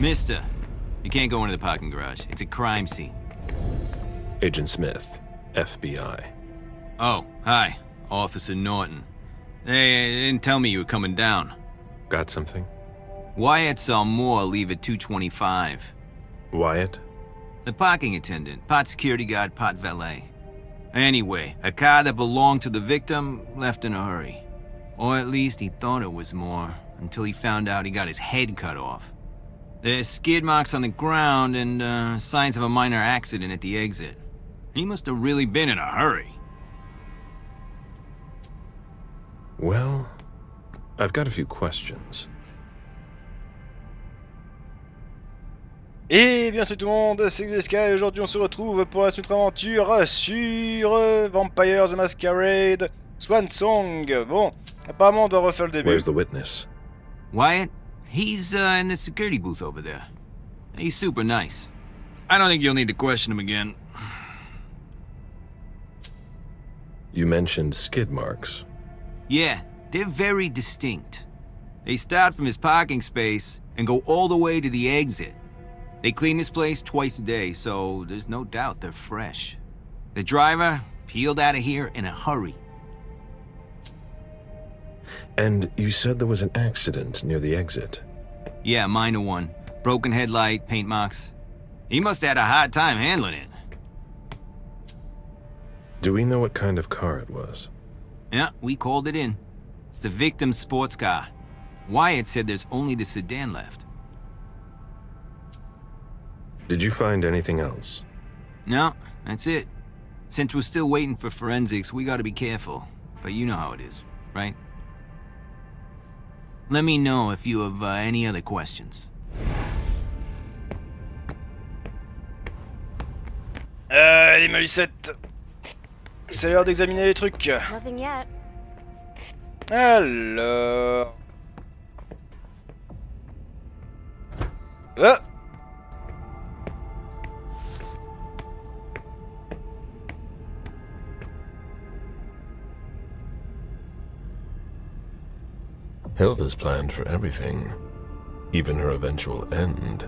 Mister, you can't go into the parking garage. It's a crime scene. Agent Smith, FBI. Oh, hi. Officer Norton. They didn't tell me you were coming down. Got something? Wyatt saw Moore leave at 2:25. Wyatt? The parking attendant, part security guard, part valet. Anyway, a car that belonged to the victim left in a hurry. Or at least he thought it was Moore, until he found out he got his head cut off. There's skid marks on the ground and signs of a minor accident at the exit. He must have really been in a hurry. Well, I've got a few questions. Et bien salut tout le monde, c'est Sky et aujourd'hui on se retrouve pour la suite aventure sur Vampire the Masquerade Swansong. Bon, apparemment on doit refaire le début. Where's the witness? Wyatt? He's in the security booth over there. He's super nice. I don't think you'll need to question him again. You mentioned skid marks. Yeah, they're very distinct. They start from his parking space and go all the way to the exit. They clean this place twice a day, so there's no doubt they're fresh. The driver peeled out of here in a hurry. And you said there was an accident near the exit. Yeah, minor one. Broken headlight, paint marks. He must have had a hard time handling it. Do we know what kind of car it was? Yeah, we called it in. It's the victim's sports car. Wyatt said there's only the sedan left. Did you find anything else? No, that's it. Since we're still waiting for forensics, we gotta be careful. But you know how it is, right? Let me know if you have any other questions. Allez Malucette, c'est l'heure d'examiner les trucs. Nothing yet. Alors... Ah! Hilda's planned for everything, even her eventual end.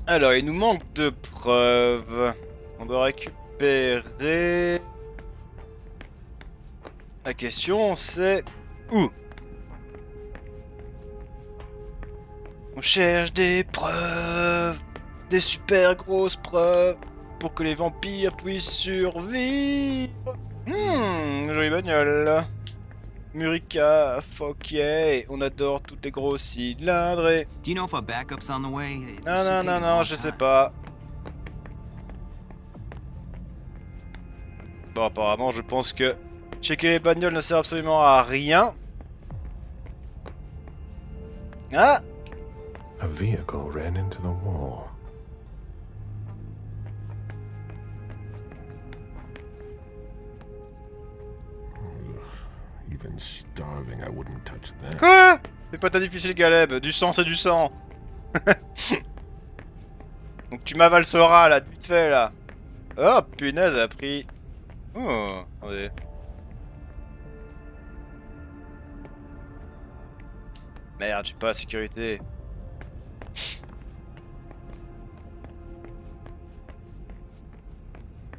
Alors, il nous manque de preuves. On doit récupérer... La question c'est... Où? On cherche des preuves. Des super grosses preuves. Pour que les vampires puissent survivre. Jolie bagnole. Murica, fuck yeah. On adore toutes les gros cylindres et... Do you know if our backup's on the way? Non, je sais pas. Bon, apparemment, je pense que checker les bagnoles ne sert absolument à rien. Ah! A vehicle ran into the wall. Even starving, I wouldn't touch that. Quoi? C'est pas ta difficile, Galeb. Du sang, c'est du sang. Donc tu m'avalseras, là, vite fait, là. Oh, punaise, elle a pris... Oh, attendez. Merde, j'ai pas la sécurité.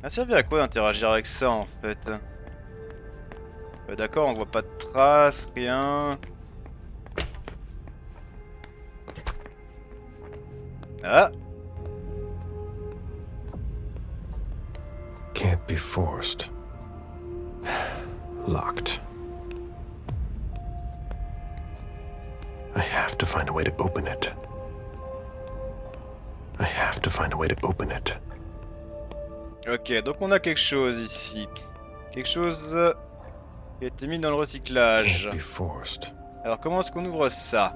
Ça servi à quoi d'interagir avec ça, en fait? D'accord, on voit pas de traces, rien. Ah! Can't be forced. Locked. I have to find a way to open it. I have to find a way to open it. Ok, donc on a quelque chose ici. Quelque chose qui a été mis dans le recyclage. Can't be forced. Alors comment est-ce qu'on ouvre ça?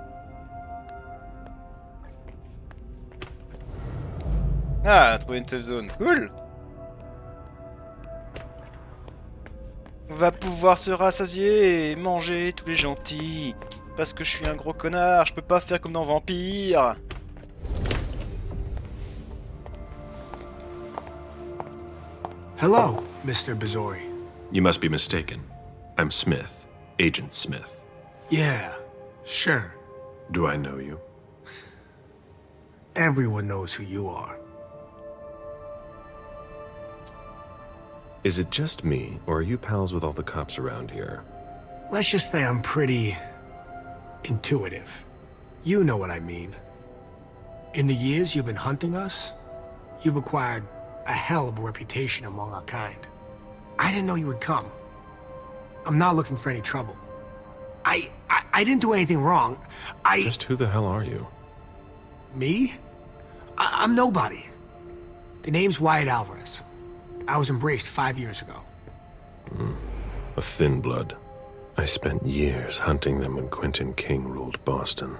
Ah, on a trouvé une safe zone. Cool! On va pouvoir se rassasier et manger tous les gentils. Parce que je suis un gros connard, je peux pas faire comme dans Vampire. Hello, Mr. Bizori. You must be mistaken. I'm Smith, Agent Smith. Yeah, sure. Do I know you? Everyone knows who you are. Is it just me, or are you pals with all the cops around here? Let's just say I'm pretty intuitive. You know what I mean. In the years you've been hunting us, you've acquired a hell of a reputation among our kind. I didn't know you would come. I'm not looking for any trouble. I didn't do anything wrong. Just who the hell are you? Me? I'm nobody. The name's Wyatt Alvarez. I was embraced 5 years ago. A thin blood. I spent years hunting them when Quentin King ruled Boston.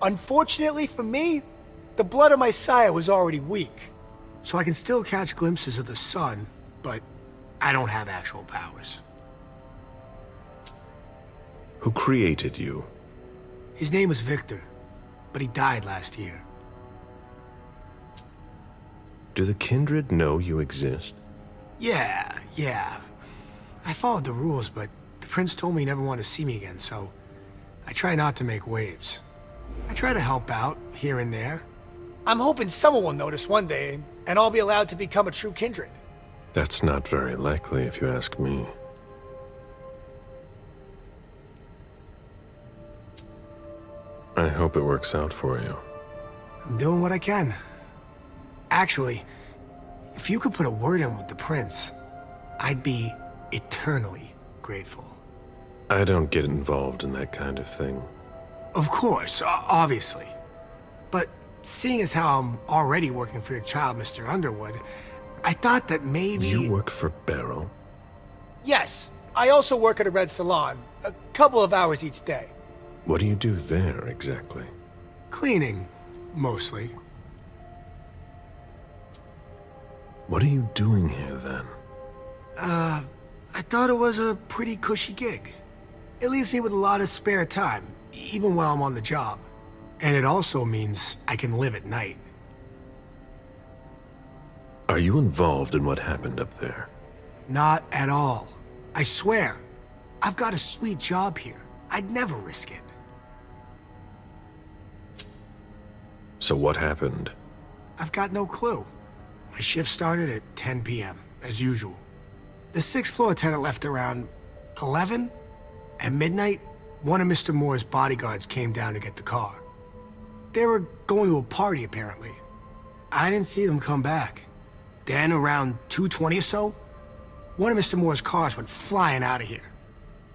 Unfortunately for me, the blood of my sire was already weak. So I can still catch glimpses of the sun, but I don't have actual powers. Who created you? His name was Victor, but he died last year. Do the kindred know you exist? Yeah. I followed the rules, but the prince told me he never wanted to see me again, so I try not to make waves. I try to help out, here and there. I'm hoping someone will notice one day, and I'll be allowed to become a true kindred. That's not very likely, if you ask me. I hope it works out for you. I'm doing what I can. Actually, if you could put a word in with the prince, I'd be eternally grateful. I don't get involved in that kind of thing. Of course, obviously. But seeing as how I'm already working for your child, Mr. Underwood, I thought that maybe... You work for Beryl? Yes, I also work at a red salon, a couple of hours each day. What do you do there, exactly? Cleaning, mostly. What are you doing here, then? I thought it was a pretty cushy gig. It leaves me with a lot of spare time, even while I'm on the job. And it also means I can live at night. Are you involved in what happened up there? Not at all. I swear. I've got a sweet job here. I'd never risk it. So what happened? I've got no clue. My shift started at 10 p.m., as usual. The 6th floor tenant left around 11. At midnight, one of Mr. Moore's bodyguards came down to get the car. They were going to a party, apparently. I didn't see them come back. Then, around 2:20 or so, one of Mr. Moore's cars went flying out of here.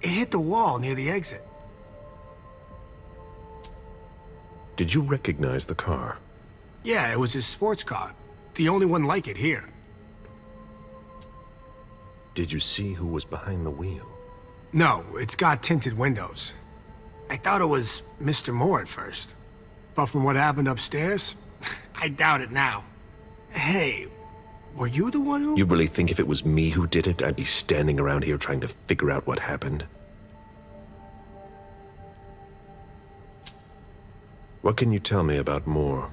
It hit the wall near the exit. Did you recognize the car? Yeah, it was his sports car. The only one like it here. Did you see who was behind the wheel? No, it's got tinted windows. I thought it was Mr. Moore at first. But from what happened upstairs, I doubt it now. Hey, were you the one who... You really think if it was me who did it, I'd be standing around here trying to figure out what happened? What can you tell me about Moore?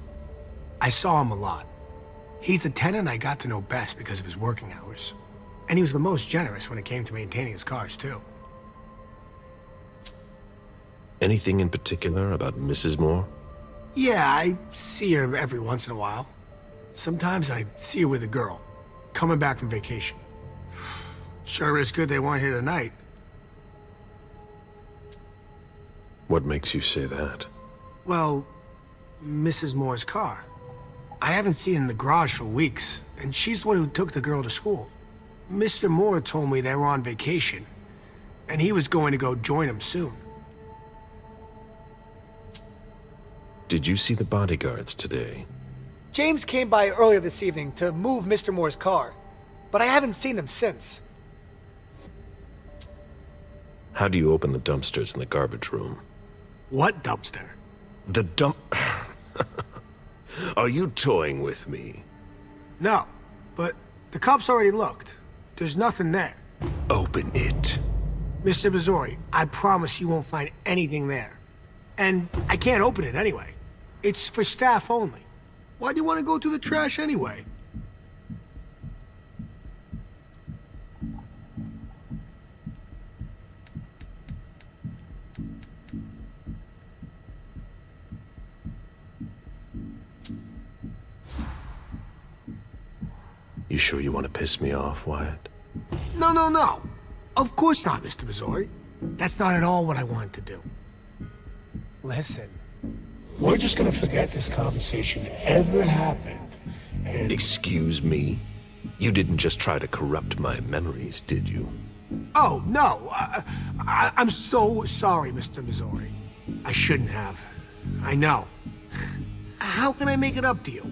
I saw him a lot. He's the tenant I got to know best because of his working hours. And he was the most generous when it came to maintaining his cars, too. Anything in particular about Mrs. Moore? Yeah, I see her every once in a while. Sometimes I see her with a girl, coming back from vacation. Sure is good they weren't here tonight. What makes you say that? Well, Mrs. Moore's car. I haven't seen her in the garage for weeks, and she's the one who took the girl to school. Mr. Moore told me they were on vacation, and he was going to go join them soon. Did you see the bodyguards today? James came by earlier this evening to move Mr. Moore's car, but I haven't seen them since. How do you open the dumpsters in the garbage room? What dumpster? The dump... Are you toying with me? No, but the cops already looked. There's nothing there. Open it. Mr. Bazori, I promise you won't find anything there. And I can't open it anyway. It's for staff only. Why do you want to go through the trash anyway? You sure you want to piss me off, Wyatt? No, no, no. Of course not, Mr. Missouri. That's not at all what I wanted to do. Listen, we're just gonna forget this conversation ever happened, and... Excuse me? You didn't just try to corrupt my memories, did you? Oh, no. I'm so sorry, Mr. Missouri. I shouldn't have. I know. How can I make it up to you?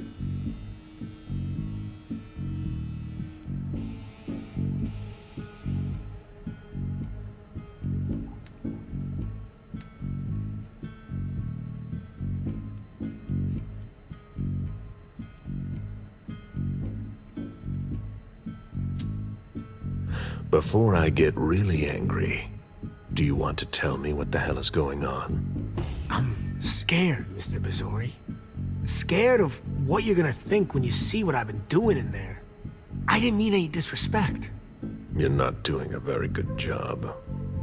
Before I get really angry, do you want to tell me what the hell is going on? I'm scared, Mr. Missouri. Scared of what you're gonna think when you see what I've been doing in there. I didn't mean any disrespect. You're not doing a very good job.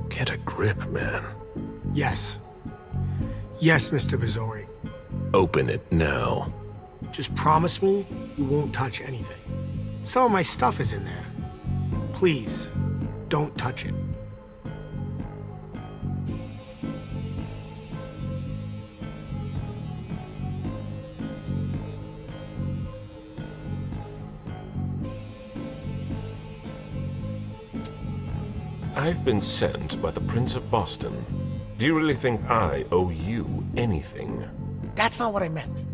Get a grip, man. Yes. Yes, Mr. Missouri. Open it now. Just promise me you won't touch anything. Some of my stuff is in there. Please, don't touch it. I've been sent by the Prince of Boston. Do you really think I owe you anything? That's not what I meant.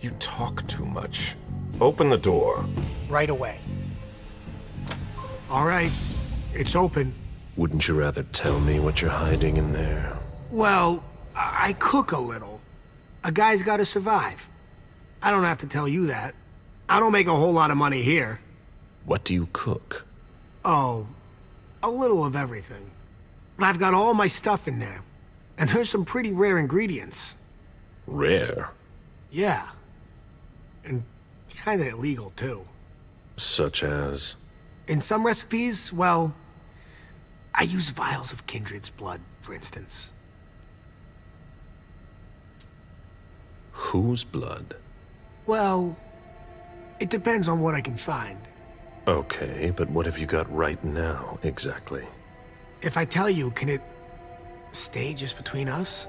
You talk too much. Open the door. Right away. All right, it's open. Wouldn't you rather tell me what you're hiding in there? Well, I cook a little. A guy's gotta survive. I don't have to tell you that. I don't make a whole lot of money here. What do you cook? Oh, a little of everything. But I've got all my stuff in there. And there's some pretty rare ingredients. Rare? Yeah. And kinda illegal, too. Such as? In some recipes, well, I use vials of kindred's blood, for instance. Whose blood? Well, it depends on what I can find. Okay, but what have you got right now, exactly? If I tell you, can it stay just between us?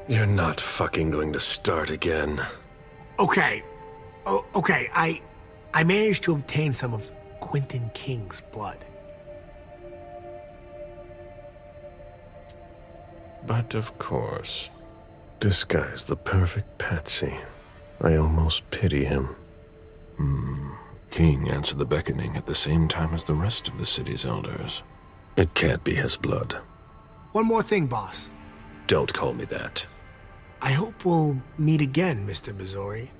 You're not fucking going to start again. Okay. Okay, I managed to obtain some of Quentin King's blood. But of course, this guy's the perfect patsy. I almost pity him. King answered the beckoning at the same time as the rest of the city's elders. It can't be his blood. One more thing, boss. Don't call me that. I hope we'll meet again, Mr. Missouri.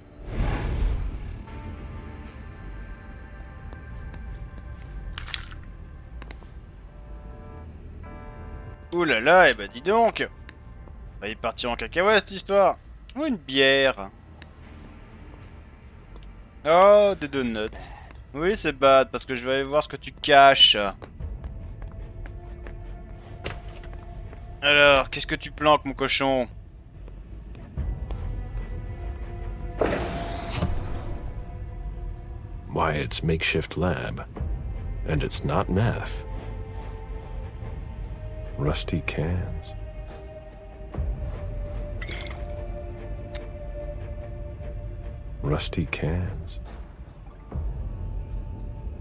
Ouh là là, et bah dis donc. Bah il est parti en cacahuète cette histoire. Oh, une bière. Oh, des donuts. Oui, c'est bad, parce que je vais aller voir ce que tu caches. Alors, qu'est-ce que tu planques, mon cochon? Wyatt's makeshift lab. And it's not meth. Rusty cans. Rusty cans.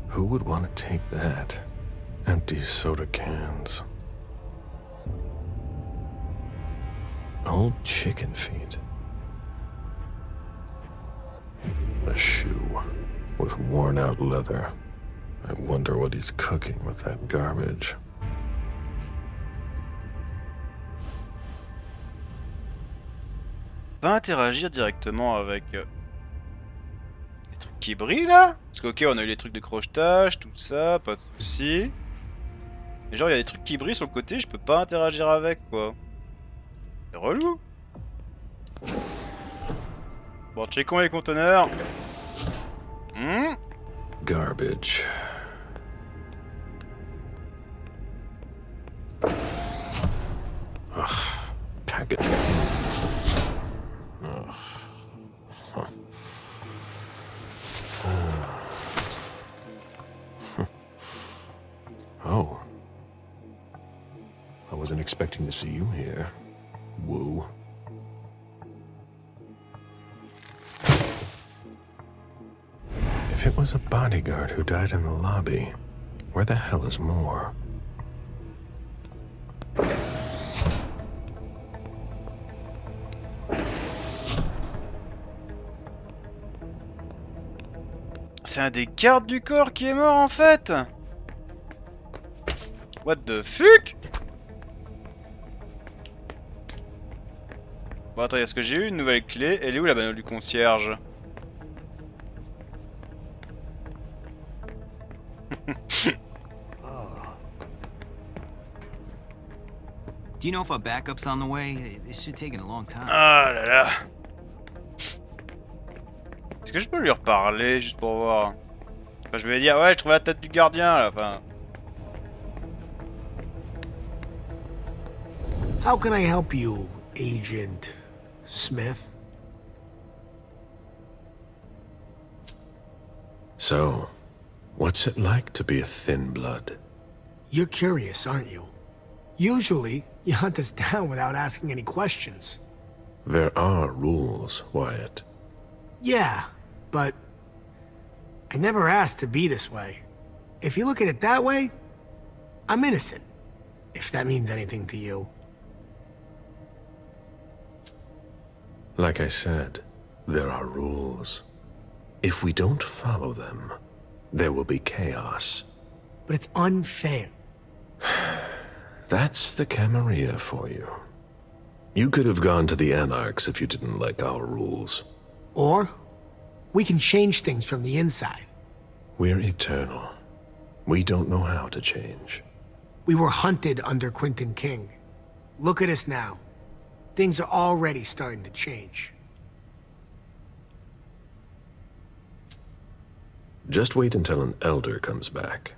Who would want to take that? Empty soda cans. Old chicken feet. A shoe with worn out leather. I wonder what he's cooking with that garbage. Pas interagir directement avec les trucs qui brillent là. Parce que ok, on a eu les trucs de crochetage, tout ça, pas de soucis. Mais genre il y a des trucs qui brillent sur le côté, je peux pas interagir avec quoi. C'est relou. Bon, checkons les conteneurs. Garbage. Ugh, packet. to see you here, Woo. If it was a bodyguard who died in the lobby, where the hell is Moore? C'est un des gardes du corps qui est mort en fait. What the fuck? Bon attends, est-ce que j'ai eu une nouvelle clé? Elle est où la bagnole du concierge? Do you know if a backup's on the way? This should take a long time. Ah là là. Est-ce que je peux lui reparler juste pour voir? Enfin, je vais lui dire ouais, je trouve la tête du gardien là, enfin. How can I help you, Agent Smith? So, what's it like to be a thin blood? You're curious, aren't you? Usually, you hunt us down without asking any questions. There are rules, Wyatt. Yeah, but I never asked to be this way. If you look at it that way, I'm innocent, if that means anything to you. Like I said, there are rules. If we don't follow them, there will be chaos. But it's unfair. That's the Camarilla for you. You could have gone to the Anarchs if you didn't like our rules. Or, we can change things from the inside. We're eternal. We don't know how to change. We were hunted under Quentin King. Look at us now. Things are already starting to change. Just wait until an elder comes back.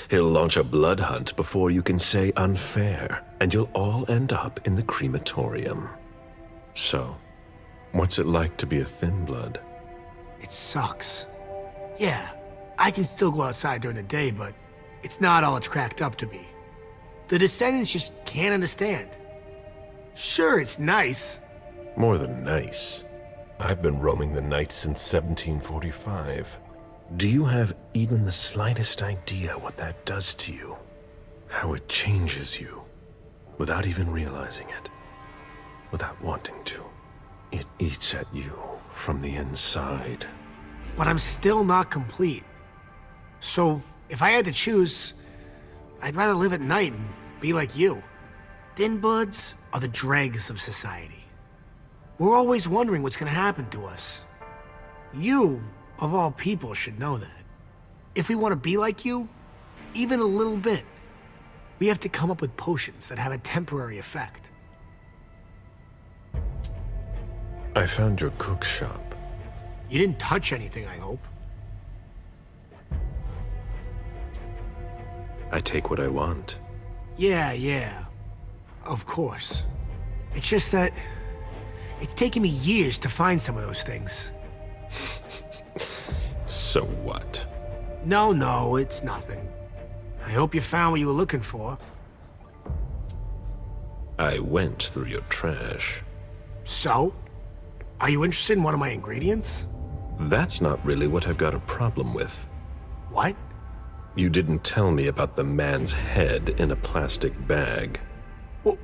He'll launch a blood hunt before you can say unfair, and you'll all end up in the crematorium. So, what's it like to be a thin blood? It sucks. Yeah, I can still go outside during the day, but it's not all it's cracked up to be. The descendants just can't understand. Sure, it's nice. More than nice. I've been roaming the night since 1745. Do you have even the slightest idea what that does to you? How it changes you, without even realizing it, without wanting to. It eats at you from the inside. But I'm still not complete. So, if I had to choose, I'd rather live at night and be like you. Thin bloods are the dregs of society. We're always wondering what's gonna happen to us. You, of all people, should know that. If we want to be like you, even a little bit, we have to come up with potions that have a temporary effect. I found your cook shop. You didn't touch anything, I hope. I take what I want. Yeah. Of course. It's just that it's taken me years to find some of those things. So what? No, it's nothing. I hope you found what you were looking for. I went through your trash. So? Are you interested in one of my ingredients? That's not really what I've got a problem with. What? You didn't tell me about the man's head in a plastic bag.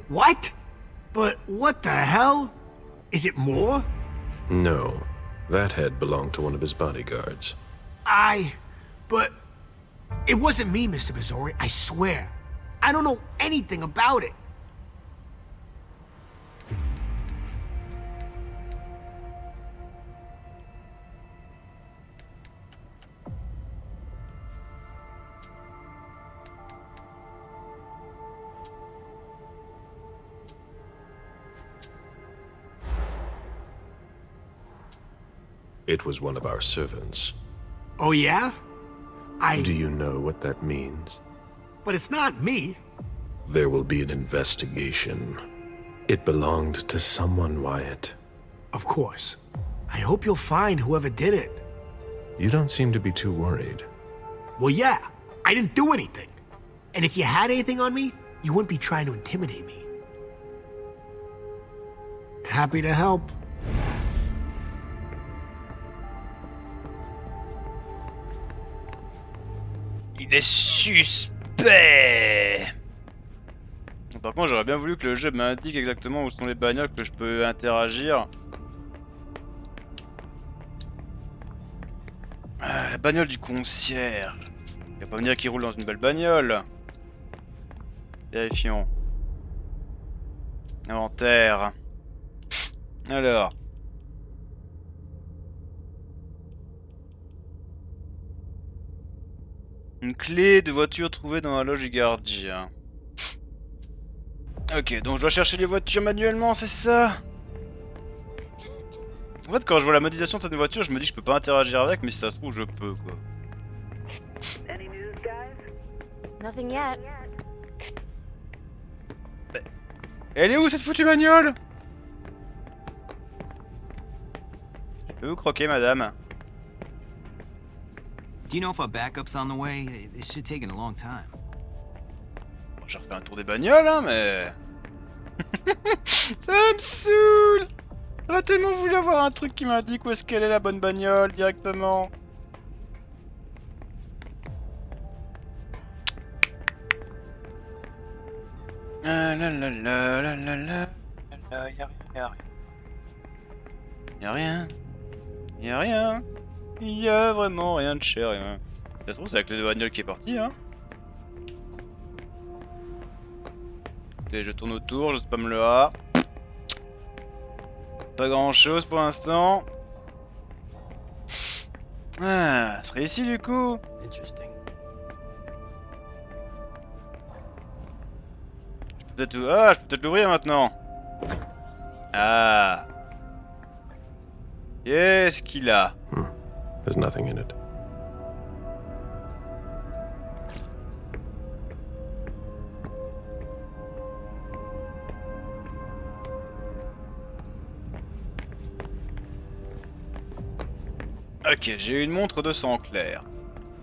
What? But what the hell? Is it more? No, that head belonged to one of his bodyguards. But it wasn't me, Mr. Missouri, I swear. I don't know anything about it. It was one of our servants. Oh yeah? Do you know what that means? But it's not me. There will be an investigation. It belonged to someone, Wyatt. Of course. I hope you'll find whoever did it. You don't seem to be too worried. Well, yeah. I didn't do anything. And if you had anything on me, you wouldn't be trying to intimidate me. Happy to help. Il est suspect. Par contre, j'aurais bien voulu que le jeu m'indique exactement où sont les bagnoles que je peux interagir. Ah, la bagnole du concierge. Il va pas venir qu'il roule dans une belle bagnole. Vérifions. Inventaire. Alors. Une clé de voiture trouvée dans la loge du gardien. Ok, donc je dois chercher les voitures manuellement, c'est ça? En fait, quand je vois la modélisation de cette voiture, je me dis que je peux pas interagir avec, mais si ça se trouve, je peux, quoi. Nothing yet. Elle est où, cette foutue bagnole? Je peux vous croquer, madame? Do you know if a backup's on the way? It should take a long time. Bon, j'ai refait un tour des bagnoles, hein, mais... Ça me saoule! J'aurais tellement voulu avoir un truc qui m'indique où est-ce qu'elle est la bonne bagnole, directement. Ah la la la la la la la, y'a rien. Y'a rien. Y'a rien. Y'a vraiment rien de cher, rien. Ça se trouve, c'est la clé de bagnole qui est partie, hein. Écoutez, je tourne autour, je spamme le A. Pas grand chose pour l'instant. Ah, ça serait ici du coup. Interesting. Je peux peut-être l'ouvrir maintenant. Ah. Qu'est-ce qu'il a? There's nothing in it. Ok, j'ai une montre de sang clair.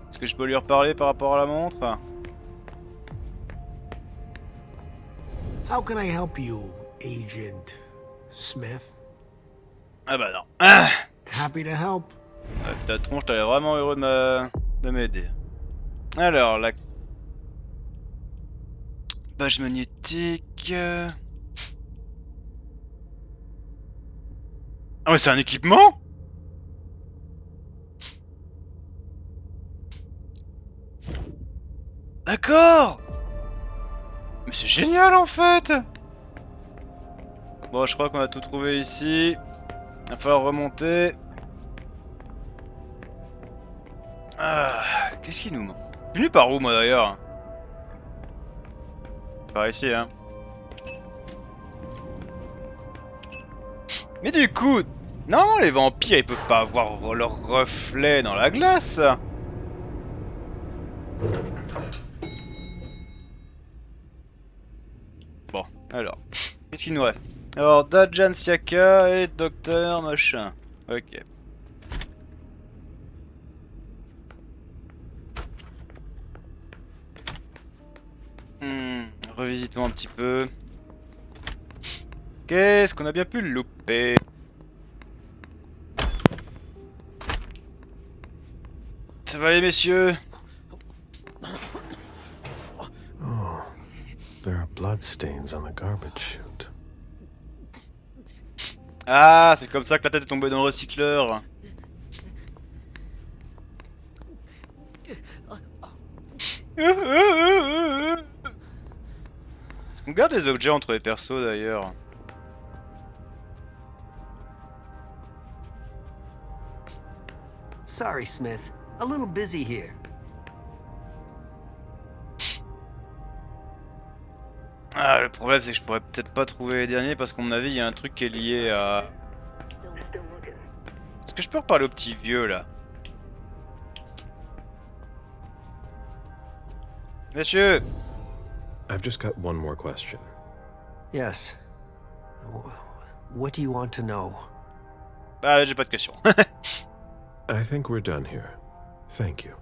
Est-ce que je peux lui reparler par rapport à la montre? How can I help you, Agent Smith? Ah bah non. Ah, Happy to help. ta tronche, t'avais vraiment heureux de m'aider. Alors, la page magnétique... Ah ouais, c'est un équipement? D'accord. Mais c'est génial en fait. Bon, je crois qu'on a tout trouvé ici. Il va falloir remonter. Ah, qu'est-ce qui nous manque? Je suis venu par où moi d'ailleurs? Par ici, hein. Mais du coup, non, les vampires ils peuvent pas avoir leur reflet dans la glace. Bon, alors, qu'est-ce qu'il nous reste? Alors, Dajan Siaka et Docteur machin. Ok. Revisitons un petit peu. Qu'est-ce qu'on a bien pu louper? Ça va aller, messieurs? Oh, there are bloodstains on the garbage chute. Ah, c'est comme ça que la tête est tombée dans le recycleur. Est-ce qu'on garde les objets entre les persos d'ailleurs? Sorry, Smith. A little busy here. Ah, le problème c'est que je pourrais peut-être pas trouver les derniers parce qu'à mon avis il y a un truc qui est lié à... Est-ce que je peux reparler au petit vieux là? Monsieur! I've just got one more question. Yes. What do you want to know? Ah, j'ai pas de question. I think we're done here. Thank you.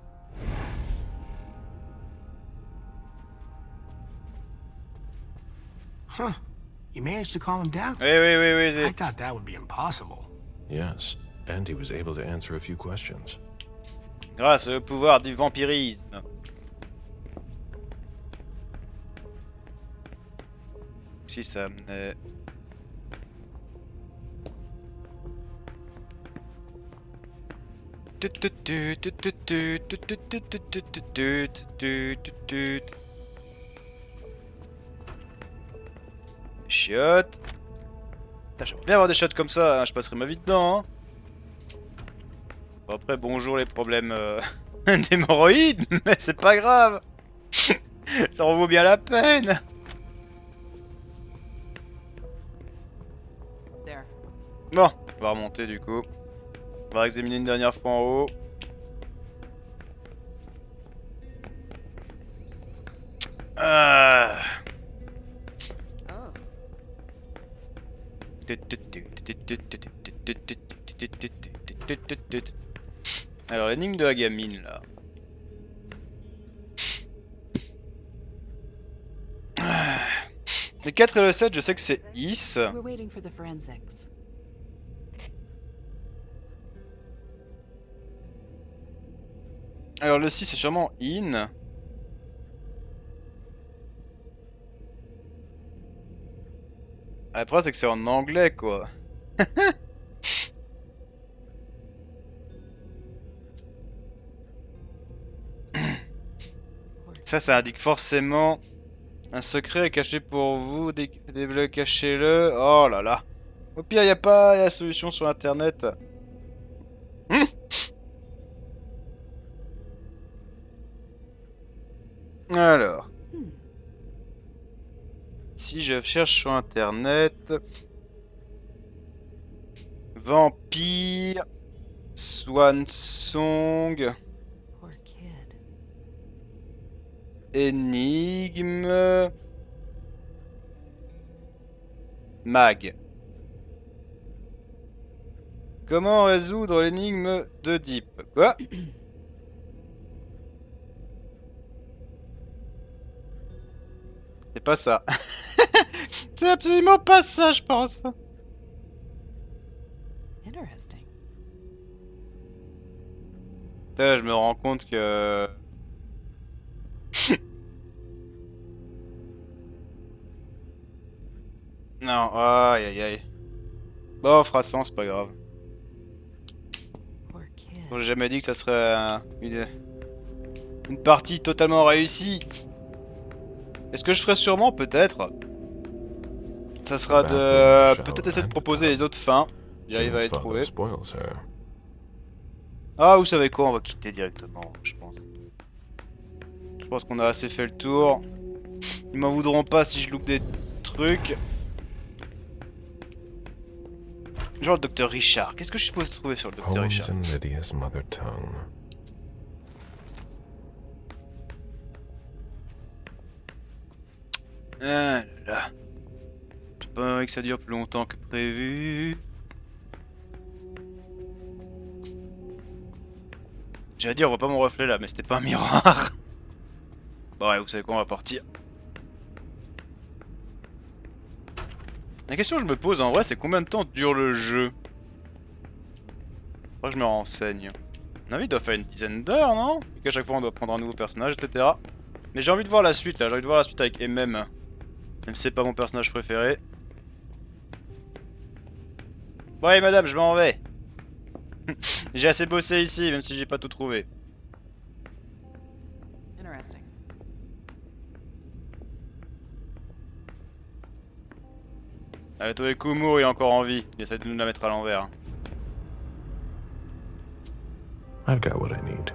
Huh. You managed to calm him down? Oui, oui, oui, oui. I thought that would be impossible. Yes, and he was able to answer a few questions. Grâce au pouvoir du vampirisme. Si ça amenait... Chiottes. J'aimerais bien avoir des shots comme ça, hein, je passerai ma vie dedans. Hein. Bon, après, bonjour les problèmes d'hémorroïdes, mais c'est pas grave. Ça en vaut bien la peine. Bon, on va remonter du coup. On va examiner une dernière fois en haut. Alors l'énigme de la gamine là. Les 4 et le 7, je sais que c'est Is. We're waiting for the forensics. Alors le 6 c'est sûrement In. Après c'est que c'est en anglais quoi. Ça indique forcément un secret est caché pour vous, des bleus cachez-le. Oh là là. Au pire y a pas la solution sur internet. Alors. Si je cherche sur internet... Vampire... Swansong... Poor kid. Énigme... Mag. Comment résoudre l'énigme de Deep? Quoi? C'est pas ça. C'est absolument pas ça, je pense. Interesting. Putain, je me rends compte que... Non, aïe aïe aïe. Bon, on fera ça, c'est pas grave. Poor kid. J'ai jamais dit que ça serait une partie totalement réussie. Est-ce que je ferai sûrement? Peut-être. Ça sera de... Peut-être essayer de proposer les autres fins. J'arrive à les trouver. Ah, vous savez quoi? On va quitter directement, je pense. Je pense qu'on a assez fait le tour. Ils m'en voudront pas si je loupe des trucs. Genre le docteur Richard. Qu'est-ce que je suis supposé trouver sur le docteur Richard? Ah là là. J'ai pas envie que ça dure plus longtemps que prévu. J'allais dire on voit pas mon reflet là, mais c'était pas un miroir. Bon ouais, vous savez quoi, on va partir. La question que je me pose en vrai, c'est combien de temps dure le jeu? Faudra que je me renseigne. On a envie, il doit faire une dizaine d'heures, non? Et qu'à chaque fois on doit prendre un nouveau personnage, etc. Mais j'ai envie de voir la suite là, j'ai envie de voir la suite avec MM. Même si c'est pas mon personnage préféré. Ouais madame, je m'en vais. J'ai assez bossé ici, même si j'ai pas tout trouvé. Interesting. Allez, toi Kumo, il est encore en vie. Il essaie de nous la mettre à l'envers. I've got what I need.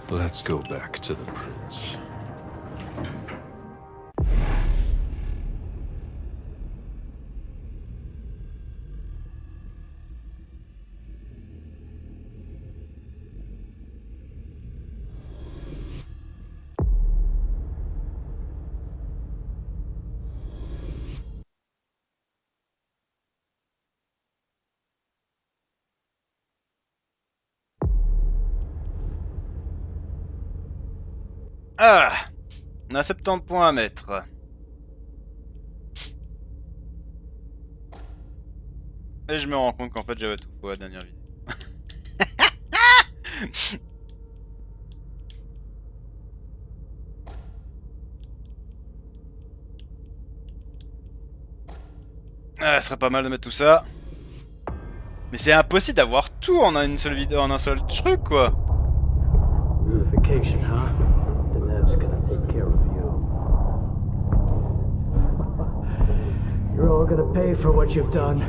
Let's go back to the prince. Ah, on a 70 points à mettre. Et je me rends compte qu'en fait j'avais tout pour la dernière vidéo. Ah, ce serait pas mal de mettre tout ça. Mais c'est impossible d'avoir tout en une seule vidéo, en un seul truc quoi. Vacation, huh? Denev's gonna take care of you. You're all gonna pay for what you've done.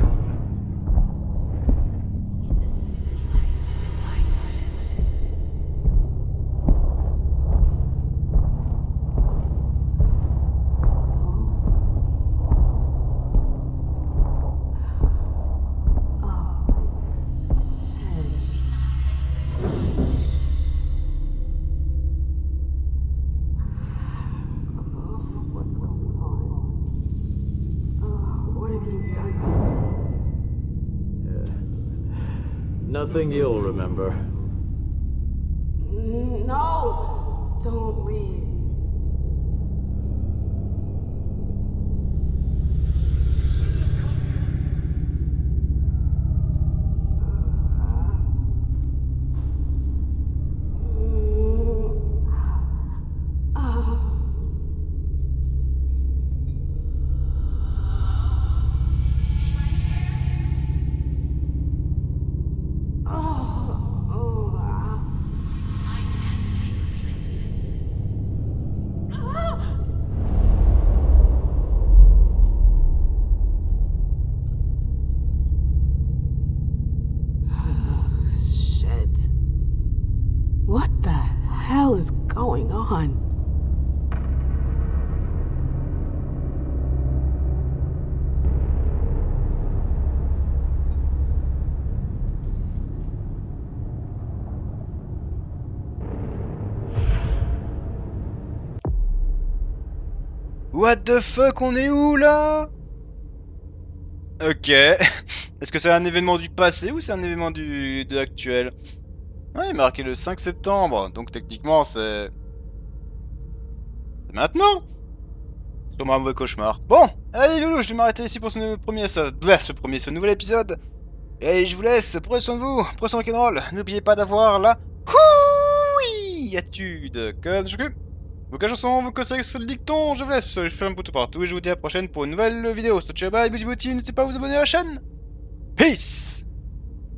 Nothing you'll remember. No! Don't leave. What the hell is going on? What the fuck, on est où là? Ok. Est-ce que c'est un événement du passé ou c'est un événement de l'actuel? Ouais, il est marqué le 5 septembre, donc techniquement c'est... maintenant. C'est sûrement un mauvais cauchemar. Bon, allez loulou, je vais m'arrêter ici pour ce nouvel épisode. Et je vous laisse, prenez soin de vous, prenez soin de rock'n'roll. N'oubliez pas d'avoir la... Attitude, comme je... Vos chansons, vos conseils sur le dicton, je vous laisse, je fais un peu tout partout et je vous dis à la prochaine pour une nouvelle vidéo. C'était ciao, bye, bisous, n'hésitez pas à vous abonner à la chaîne. Peace.